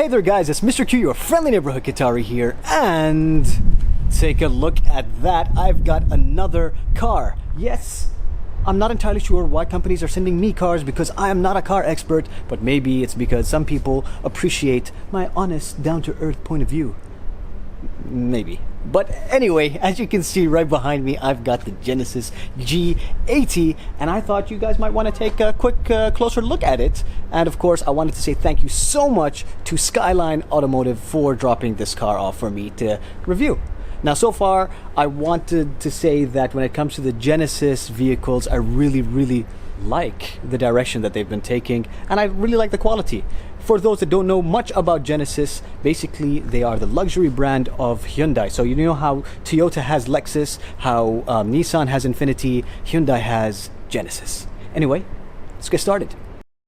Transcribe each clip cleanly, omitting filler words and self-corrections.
Hey there guys, it's Mr. Q, your friendly neighborhood Qatari here, and take a look at that. I've got another car. Yes, I'm not entirely sure why companies are sending me cars because I am not a car expert, but maybe it's because some people appreciate my honest, down-to-earth point of view. Maybe. But anyway, as you can see right behind me, I've got the Genesis G80, and I thought you guys might want to take a quick closer look at it. And of course, I wanted to say thank you so much to Skyline Automotive for dropping this car off for me to review. Now, so far, I wanted to say that when it comes to the Genesis vehicles, I really like the direction that they've been taking, and I really like the quality. For those that don't know much about Genesis, basically they are the luxury brand of Hyundai. So you know how Toyota has Lexus, how Nissan has Infiniti, Hyundai has Genesis. Anyway, let's get started.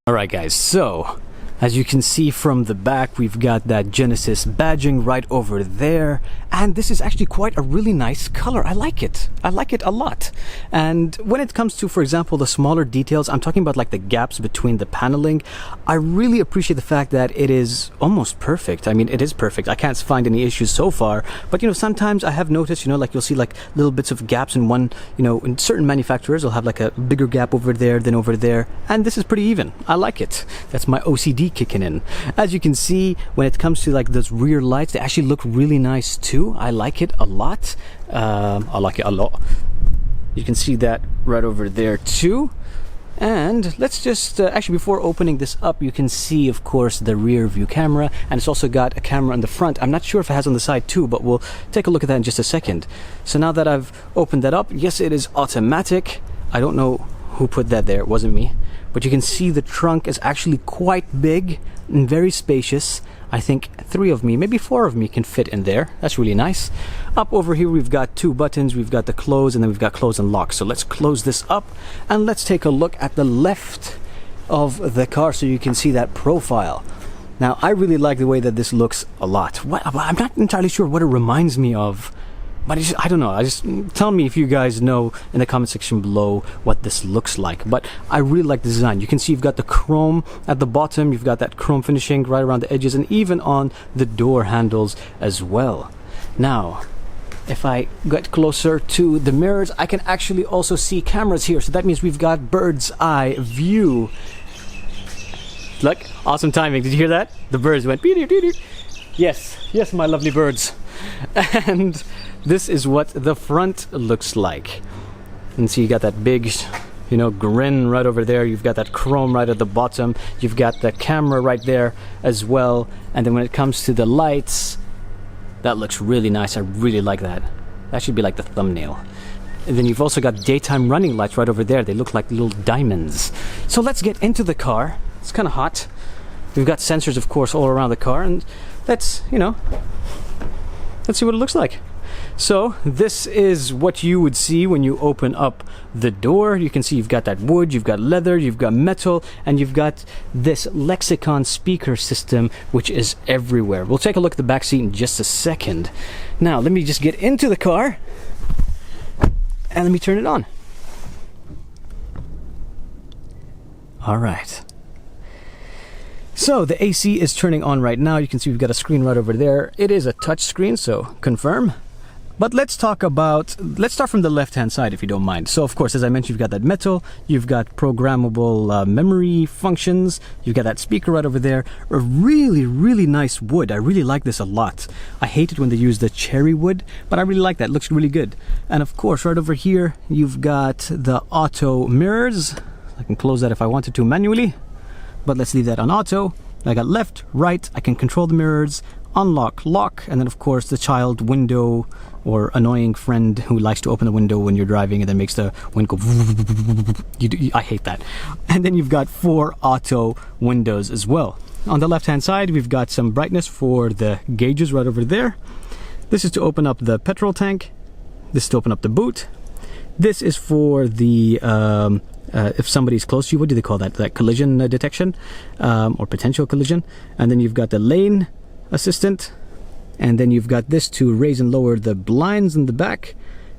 Alright guys, so as you can see from the back, we've got that Genesis badging right over there, and this is actually quite a really nice color. I like it a lot. And when it comes to, for example, the smaller details, I'm talking about like the gaps between the paneling, I really appreciate the fact that it is almost perfect. I mean, it is perfect. I can't find any issues so far, but you know, sometimes I have noticed, you know, like you'll see like little bits of gaps in one, you know, in certain manufacturers they'll have like a bigger gap over there than over there, and this is pretty even. I like it. That's my OCD kicking in. As you can see, when it comes to like those rear lights, they actually look really nice too. I like it a lot. I like it a lot. You can see that right over there too. And let's just actually, before opening this up, you can see of course the rear view camera, and it's also got a camera on the front. I'm not sure if it has on the side too, but we'll take a look at that in just a second. So now that I've opened that up, yes, it is automatic. I don't know who put that there. It wasn't me. But you can see the trunk is actually quite big and very spacious. I think 3 of me, maybe 4 of me can fit in there. That's really nice. Up over here we've got 2 buttons. We've got the close, and then we've got close and lock. So let's close this up and let's take a look at the left of the car so you can see that profile. Now, I really like the way that this looks a lot. I'm not entirely sure what it reminds me of, but I don't know. Tell me if you guys know in the comment section below what this looks like. But I really like the design. You can see you've got the chrome at the bottom. You've got that chrome finishing right around the edges and even on the door handles as well. Now, if I get closer to the mirrors, I can actually also see cameras here. So that means we've got bird's eye view. Look, awesome timing. Did you hear that? The birds went doo-doo-doo-doo. Yes, my lovely birds. And this is what the front looks like. And so you got that big, you know, grin right over there. You've got that chrome right at the bottom. You've got the camera right there as well. And then when it comes to the lights, that looks really nice. I really like that. That should be like the thumbnail. And then you've also got daytime running lights right over there. They look like little diamonds. So let's get into the car. It's kind of hot. We've got sensors, of course, all around the car. And let's, you know, let's see what it looks like. So this is what you would see when you open up the door. You can see you've got that wood, you've got leather, you've got metal, and you've got this Lexicon speaker system, which is everywhere. We'll take a look at the back seat in just a second. Now, let me just get into the car and let me turn it on. All right. So the AC is turning on right now. You can see we've got a screen right over there. It is a touch screen, so confirm. But let's start from the left-hand side, if you don't mind. So, of course, as I mentioned, you've got that metal, you've got programmable memory functions, you've got that speaker right over there. A really nice wood. I really like this a lot. I hate it when they use the cherry wood, but I really like that. It looks really good. And, of course, right over here, you've got the auto mirrors. I can close that if I wanted to manually, but let's leave that on auto. I got left, right, I can control the mirrors, unlock, lock, and then of course the child window or annoying friend who likes to open the window when you're driving and then makes the wind go. I hate that. And then you've got 4 auto windows as well. On the left hand side, we've got some brightness for the gauges right over there. This is to open up the petrol tank. This is to open up the boot. This is for the if somebody's close to you, what do they call that? That collision detection or potential collision. And then you've got the lane assistant, and then you've got this to raise and lower the blinds in the back,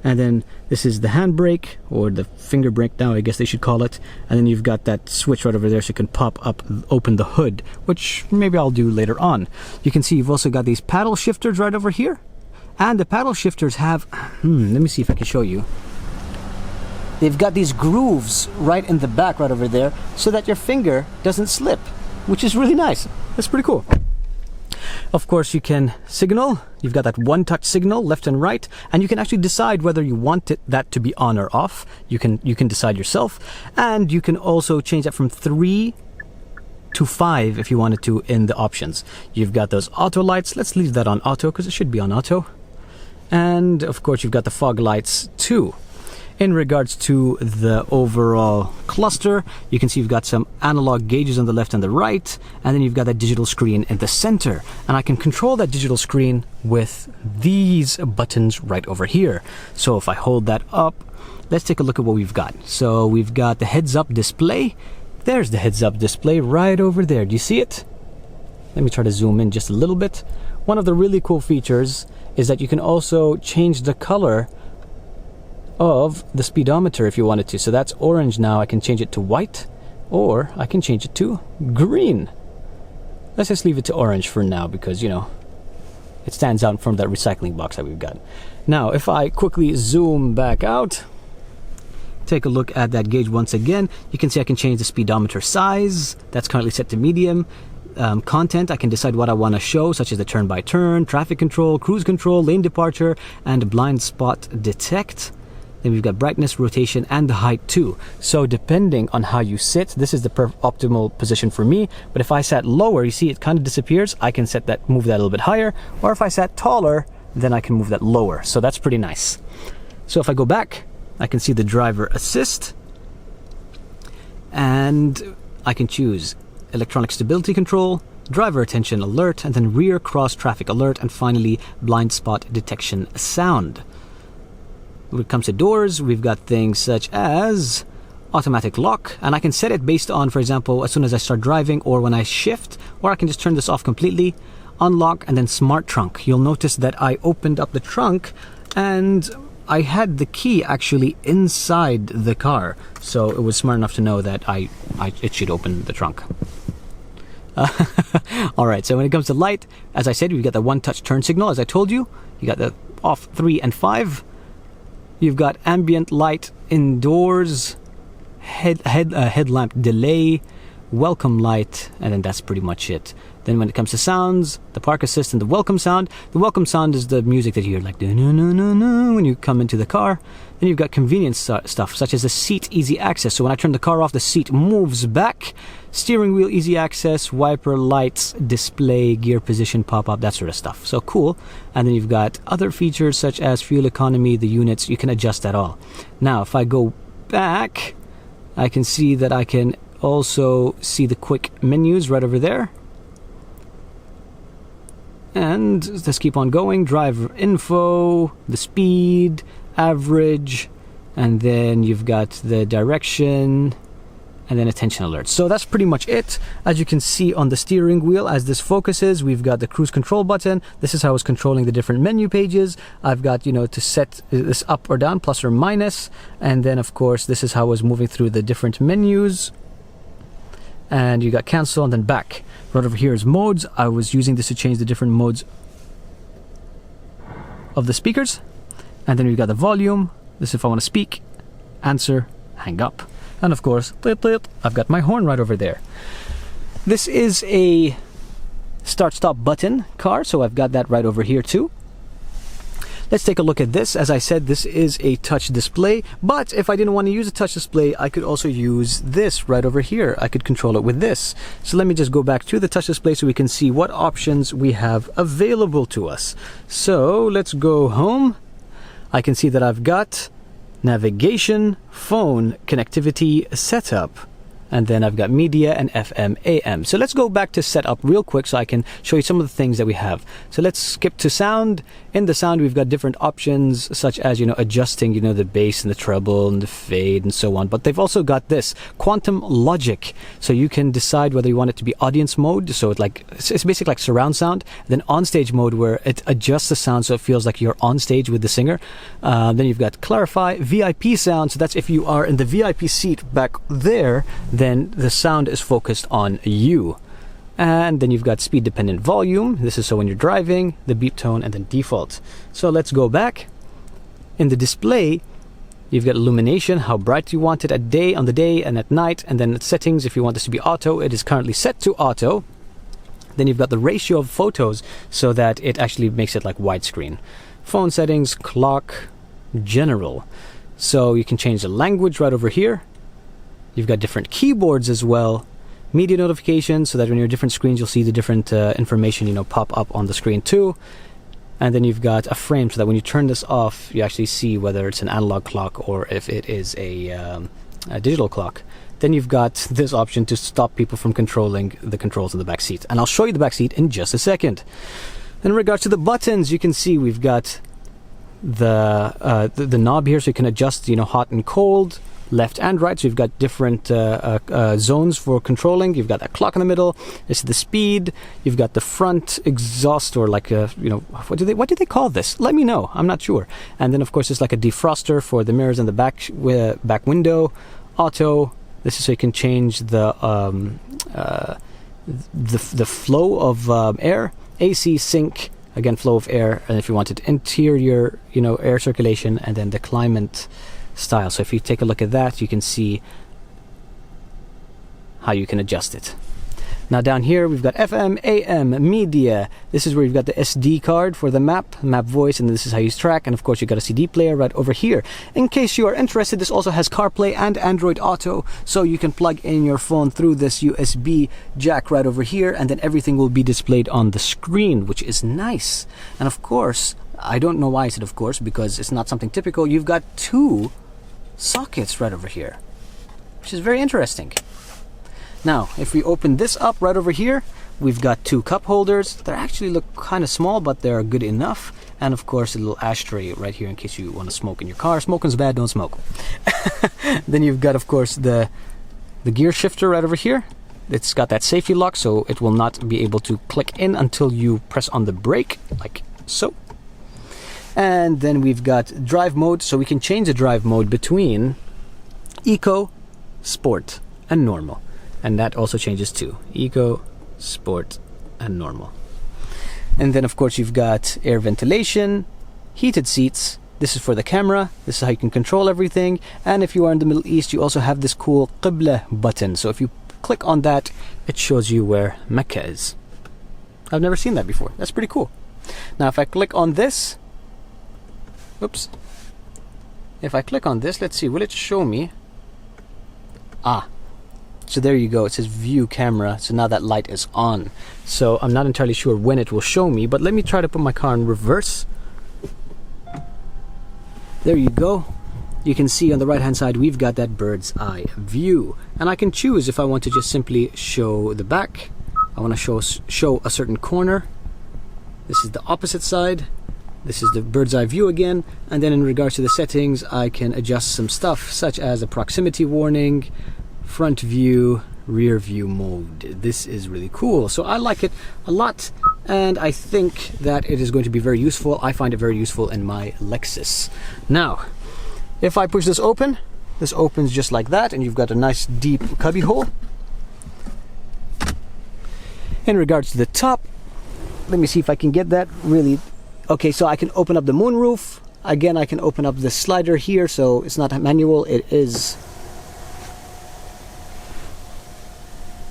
And then this is the handbrake, or the finger brake now, I guess they should call it. And then you've got that switch right over there so you can pop up, open the hood, which maybe I'll do later on. You can see you've also got these paddle shifters right over here. And the paddle shifters have, let me see if I can show you. They've got these grooves right in the back right over there so that your finger doesn't slip, which is really nice. That's pretty cool. Of course, you can signal. You've got that one-touch signal, left and right, and you can actually decide whether you want that to be on or off. You can decide yourself, and you can also change that from 3 to 5 if you wanted to in the options. You've got those auto lights. Let's leave that on auto because it should be on auto. And of course, you've got the fog lights too. In regards to the overall cluster, you can see you've got some analog gauges on the left and the right, and then you've got that digital screen in the center. And I can control that digital screen with these buttons right over here. So if I hold that up, let's take a look at what we've got. So we've got the heads-up display. There's the heads-up display right over there. Do you see it? Let me try to zoom in just a little bit. One of the really cool features is that you can also change the color of the speedometer if you wanted to. So that's orange now. I can change it to white, or I can change it to green. Let's just leave it to orange for now because, you know, it stands out from that recycling box that we've got. Now, if I quickly zoom back out, take a look at that gauge once again, you can see I can change the speedometer size. That's currently set to medium. Content, I can decide what I want to show, such as the turn-by-turn, traffic control, cruise control, lane departure, and blind spot detect. Then we've got brightness, rotation, and the height too. So depending on how you sit, this is the optimal position for me. But if I sat lower, you see it kind of disappears. I can move that a little bit higher. Or if I sat taller, then I can move that lower. So that's pretty nice. So if I go back, I can see the driver assist. And I can choose electronic stability control, driver attention alert, and then rear cross traffic alert, and finally blind spot detection sound. When it comes to doors, we've got things such as automatic lock, and I can set it based on, for example, as soon as I start driving or when I shift, or I can just turn this off completely, unlock, and then smart trunk. You'll notice that I opened up the trunk and I had the key actually inside the car, so it was smart enough to know that it should open the trunk. Alright, so when it comes to light, as I said, we've got the one-touch turn signal, as I told you. You got the off 3 and 5. You've got ambient light indoors, headlamp delay, welcome light, and then that's pretty much it. Then when it comes to sounds, the park assist and the welcome sound. The welcome sound is the music that you hear like when you come into the car. Then you've got convenience stuff such as the seat easy access. So when I turn the car off, the seat moves back. Steering wheel easy access, wiper lights, display, gear position pop-up, that sort of stuff. So cool. And then you've got other features such as fuel economy, the units. You can adjust that all. Now if I go back, I can see that I can also see the quick menus right over there. And let's keep on going. Driver info, the speed, average, and then you've got the direction, and then attention alerts. So that's pretty much it. As you can see on the steering wheel, as this focuses, we've got the cruise control button. This is how I was controlling the different menu pages. I've got, to set this up or down, plus or minus. And then, of course, this is how I was moving through the different menus. And you got cancel and then back. Right over here is modes. I was using this to change the different modes of the speakers. And then we've got the volume. This is if I want to speak, answer, hang up. And of course, I've got my horn right over there. This is a start-stop button car, so I've got that right over here too. Let's take a look at this. As I said, this is a touch display, but if I didn't want to use a touch display, I could also use this right over here. I could control it with this. So let me just go back to the touch display so we can see what options we have available to us. So let's go home. I can see that I've got navigation, phone, connectivity, setup. And then I've got media and FM, AM. So let's go back to setup real quick so I can show you some of the things that we have. So let's skip to sound. In the sound, we've got different options such as, adjusting, the bass and the treble and the fade and so on. But they've also got this quantum logic. So you can decide whether you want it to be audience mode. So it's basically like surround sound. Then on-stage mode where it adjusts the sound so it feels like you're on stage with the singer. Then you've got clarify, VIP sound. So that's if you are in the VIP seat back there, then the sound is focused on you. And then you've got speed dependent volume. This is so when you're driving, the beep tone, and then default. So let's go back. In the display, you've got illumination, how bright you want it on the day and at night. And then settings, if you want this to be auto, it is currently set to auto. Then you've got the ratio of photos so that it actually makes it like widescreen. Phone settings, clock, general. So you can change the language right over here. You've got different keyboards as well. Media notifications, so that when you're different screens, you'll see the different information, pop up on the screen too. And then you've got a frame, so that when you turn this off, you actually see whether it's an analog clock or if it is a digital clock. Then you've got this option to stop people from controlling the controls in the back seat. And I'll show you the back seat in just a second. In regards to the buttons, you can see we've got the knob here, so you can adjust, hot and cold, left and right. So you've got different zones for controlling. You've got that clock in the middle. This is the speed. You've got the front exhaust, or like a, what do they call this? Let me know. I'm not sure. And then of course it's like a defroster for the mirrors in the back window. Auto. This is so you can change the flow of air. AC, sync. Again, flow of air. And if you wanted interior, air circulation, and then the climate style. So if you take a look at that, you can see how you can adjust it. Now down here we've got FM, AM, media. This is where you've got the SD card for the map voice, and this is how you track. And of course you've got a CD player right over here. In case you are interested, this also has CarPlay and Android Auto, so you can plug in your phone through this USB jack right over here, and then everything will be displayed on the screen, which is nice. And of course, I don't know why I said of course, because it's not something typical. You've got two sockets right over here, which is very interesting. Now if we open this up right over here, we've got two cup holders. They actually look kind of small, but they're good enough. And of course a little ashtray right here in case you want to smoke in your car. Smoking's bad, don't smoke. Then you've got of course the gear shifter right over here. It's got that safety lock, so it will not be able to click in until you press on the brake, like so. And then we've got drive mode, so we can change the drive mode between Eco, Sport, and Normal. And that also changes too. Eco, Sport, and Normal. And then of course you've got air ventilation, heated seats. This is for the camera. This is how you can control everything. And if you are in the Middle East, you also have this cool Qibla button. So if you click on that, it shows you where Mecca is. I've never seen that before. That's pretty cool. Now if I click on this, oops. If I click on this, let's see, will it show me? So there you go, it says view camera. So now that light is on. So I'm not entirely sure when it will show me, but let me try to put my car in reverse. There you go. You can see on the right hand side we've got that bird's eye view. And I can choose if I want to just simply show the back. I want to show a certain corner. This is the opposite side. This is the bird's eye view again. And then in regards to the settings, I can adjust some stuff such as a proximity warning, front view, rear view mode. This is really cool. So I like it a lot, and I think that it is going to be very useful. I find it very useful in my Lexus. Now, if I push this open, this opens just like that, and you've got a nice deep cubby hole. In regards to the top, let me see if I can get that really. Okay, so I can open up the moonroof. Again, I can open up the slider here, so it's not manual, it is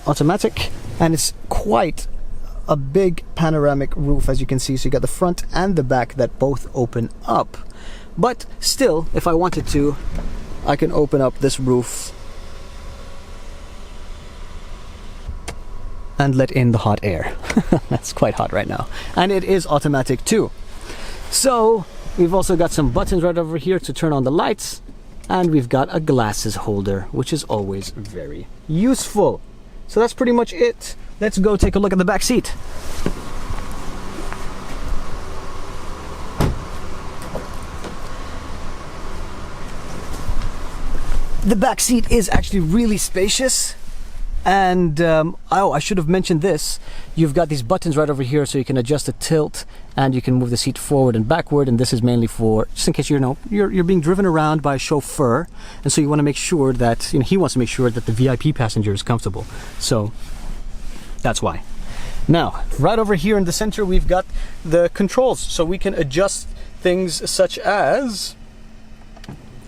automatic, and it's quite a big panoramic roof, as you can see. So you got the front and the back that both open up. But still, if I wanted to, I can open up this roof and let in the hot air. That's quite hot right now, and it is automatic too. So we've also got some buttons right over here to turn on the lights. And we've got a glasses holder, which is always very useful. So that's pretty much it. Let's go take a look at the back seat. The back seat is actually really spacious. And oh, I should have mentioned this. You've got these buttons right over here, so you can adjust the tilt and you can move the seat forward and backward. And this is mainly for just in case you're being driven around by a chauffeur, and so you want to make sure that he wants to make sure that the VIP passenger is comfortable. So that's why. Now, right over here in the center, we've got the controls, so we can adjust things such as.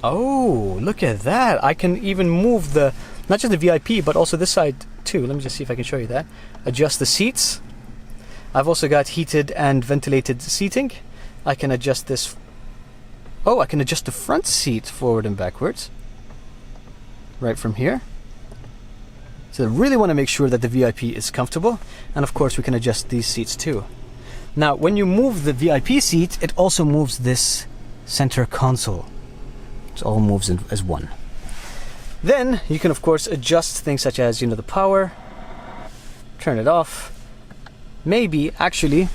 Oh, look at that! I can even move the. Not just the VIP, but also this side too. Let me just see if I can show you that. Adjust the seats. I've also got heated and ventilated seating. I can adjust this. Oh, I can adjust the front seat forward and backwards. Right from here. So I really want to make sure that the VIP is comfortable. And of course we can adjust these seats too. Now, when you move the VIP seat, it also moves this center console. It all moves as one. Then you can of course adjust things such as the power, turn it off. Maybe actually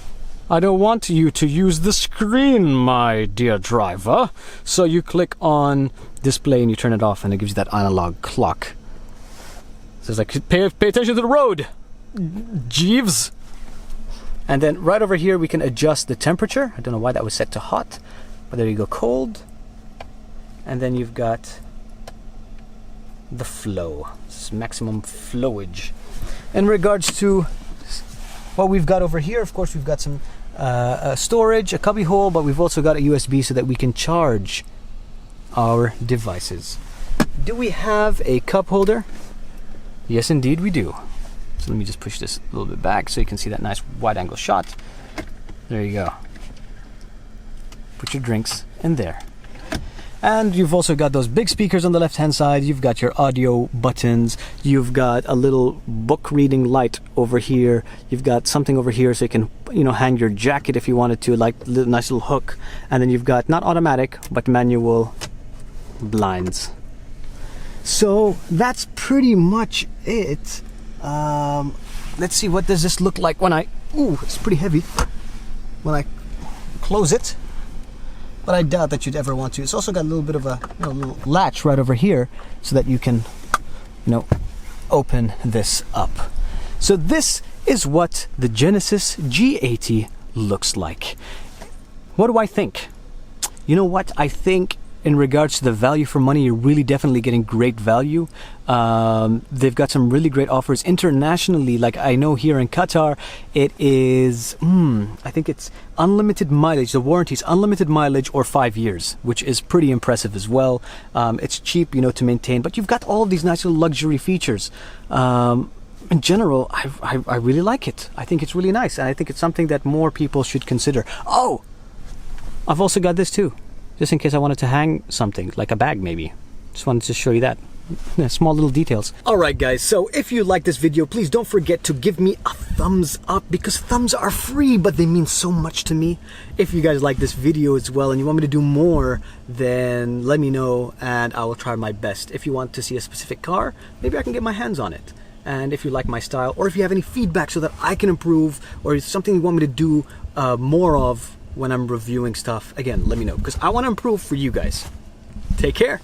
I don't want you to use the screen, my dear driver. So you click on display and you turn it off, and it gives you that analog clock. So it's like pay attention to the road, Jeeves. And then right over here we can adjust the temperature. I don't know why that was set to hot, but there you go, cold. And then you've got the flow, maximum flowage. In regards to what we've got over here, of course we've got some storage, a cubby hole, but we've also got a USB so that we can charge our devices. Do we have a cup holder? Yes, indeed we do. So let me just push this a little bit back so you can see that nice wide angle shot. There you go. Put your drinks in there. And you've also got those big speakers on the left hand side. You've got your audio buttons. You've got a little book reading light over here. You've got something over here so you can hang your jacket if you wanted to, like a nice little hook. And then you've got not automatic but manual blinds. So that's pretty much it. Let's see, what does this look like when ooh, it's pretty heavy when I close it. But I doubt that you'd ever want to. It's also got a little bit of a little latch right over here so that you can, open this up. So this is what the Genesis G80 looks like. What do I think? You know what? I think in regards to the value for money, you're really definitely getting great value. They've got some really great offers internationally. Like I know here in Qatar, it is, I think it's unlimited mileage. The warranty is unlimited mileage or 5 years, which is pretty impressive as well. It's cheap, to maintain, but you've got all of these nice little luxury features. In general, I really like it. I think it's really nice, and I think it's something that more people should consider. Oh, I've also got this too, just in case I wanted to hang something, like a bag maybe. Just wanted to show you that. Small little details. Alright guys, so if you like this video, please don't forget to give me a thumbs up, because thumbs are free, but they mean so much to me. If you guys like this video as well and you want me to do more, then let me know and I will try my best. If you want to see a specific car, maybe I can get my hands on it. And if you like my style, or if you have any feedback so that I can improve, or something you want me to do more of when I'm reviewing stuff, again, let me know, because I want to improve for you guys. Take care.